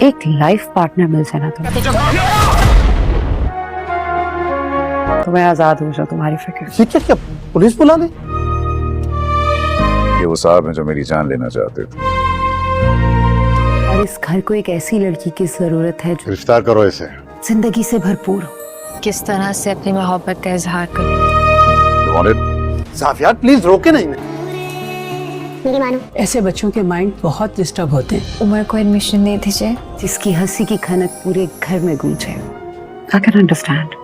एक life partner मिल जाए ना तो मैं आजाद हो जाऊं तुम्हारी फिक्र से। क्या पुलिस बुला ले? ये वो साहब हैं जो मेरी जान लेना चाहते थे। और इस घर को एक ऐसी लड़की की जरूरत है जो गिरफ्तार करो इसे। जिंदगी से भरपूर हो। किस तरह से अपनी मोहब्बत का इजहार करूं। साफिया प्लीज रोके नहीं। मेरी मानो, ऐसे बच्चों के माइंड बहुत डिस्टर्ब होते हैं। उमर को एडमिशन दे दीजिए। जिसकी हंसी की खनक पूरे घर में गूंजे। I can understand।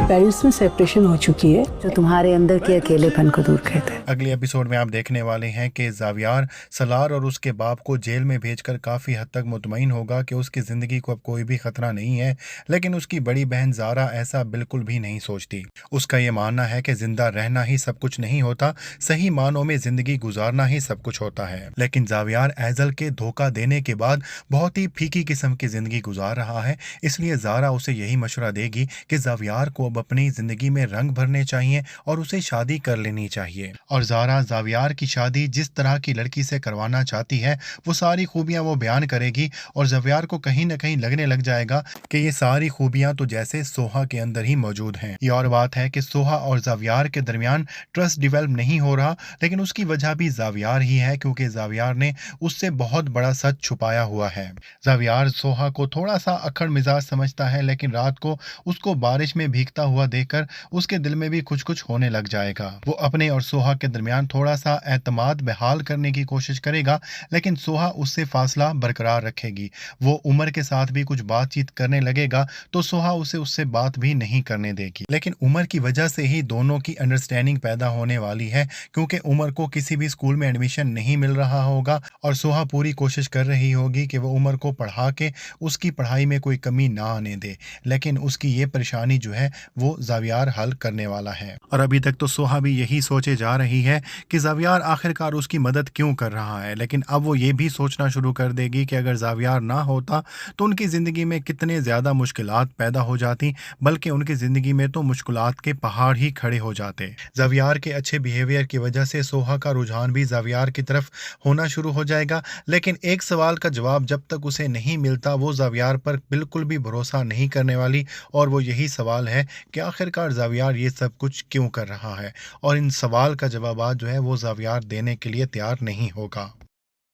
पेरेंट्स में सेपरेशन हो चुकी है जो तुम्हारे अंदर के अकेलेपन को दूर करते हैं। अगले एपिसोड में आप देखने वाले हैं कि ज़ावियार सलार और उसके बाप को जेल में भेजकर काफ़ी हद तक मुतमईन होगा कि उसकी ज़िंदगी को अब कोई भी ख़तरा नहीं है, लेकिन उसकी बड़ी बहन ज़ारा ऐसा बिल्कुल भी नहीं सोचती। उसका ये मानना है कि ज़िंदा रहना ही सब कुछ नहीं होता, सही मानों में ज़िंदगी गुजारना ही सब कुछ होता है। लेकिन ज़ावियार एजल के धोखा देने के बाद बहुत ही फीकी किस्म की ज़िंदगी गुजार रहा है, इसलिए ज़ारा उसे यही मशवरा देगी कि ज़ावियार को अब अपनी ज़िंदगी में रंग भरने चाहिए और उसे शादी कर लेनी चाहिए। और ज़ारा ज़ावियार की शादी जिस तरह की लड़की से करवाना चाहती है वो सारी खूबियां वो बयान करेगी और ज़ावियार को कहीं ना कहीं लगने लग जाएगा कि ये सारी खूबियां तो जैसे सोहा के अंदर ही मौजूद हैं। ये और बात है कि सोहा और ज़ावियार के दरमियान ट्रस्ट डिवेल्प नहीं हो रहा, लेकिन उसकी वजह भी ज़ावियार ही है, क्योंकि ज़ावियार ने उससे बहुत बड़ा सच छुपाया हुआ है। ज़ावियार सोहा को थोड़ा सा अक्खड़ मिजाज समझता है, लेकिन रात को उसको बारिश में भीगता हुआ देखकर उसके दिल में भी कुछ कुछ होने लग जाएगा। वो अपने और सोहा के दरमियान थोड़ा सा एतमाद बहाल करने की कोशिश करेगा, लेकिन सोहा उससे फासला बरकरार रखेगी। वो उमर के साथ भी कुछ बातचीत करने लगेगा तो सोहा उसे उससे बात भी नहीं करने देगी। लेकिन उमर की वजह से ही दोनों की अंडरस्टैंडिंग पैदा होने वाली है, क्योंकि उमर को किसी भी स्कूल में एडमिशन नहीं मिल रहा होगा और सोहा पूरी कोशिश कर रही होगी कि वो उमर को पढ़ा के उसकी पढ़ाई में कोई कमी ना आने दे, लेकिन उसकी ये परेशानी जो है वो ज़ावियार हल करने वाला है। और अभी तक तो सोहा भी यही सोचे जा रही है कि ज़ावियार आखिरकार उसकी मदद क्यों कर रहा है, लेकिन अब वो ये भी सोचना शुरू कर देगी कि अगर ज़ावियार ना होता तो उनकी ज़िंदगी में कितने ज़्यादा मुश्किलात पैदा हो जाती, बल्कि उनकी ज़िंदगी में तो मुश्किलात के पहाड़ ही खड़े हो जाते। ज़ावियार के अच्छे बिहेवियर की वजह से सोहा का रुझान भी ज़ावियार की तरफ होना शुरू हो जाएगा, लेकिन एक सवाल का जवाब जब तक उसे नहीं मिलता वो ज़ावियार पर बिल्कुल भी भरोसा नहीं करने वाली, और वो यही सवाल है कि आखिरकार ज़ावियार ये सब कुछ क्यों कर रहा है। और इन सवाल का जवाब जो है वो ज़ावियार देने के लिए तैयार नहीं होगा।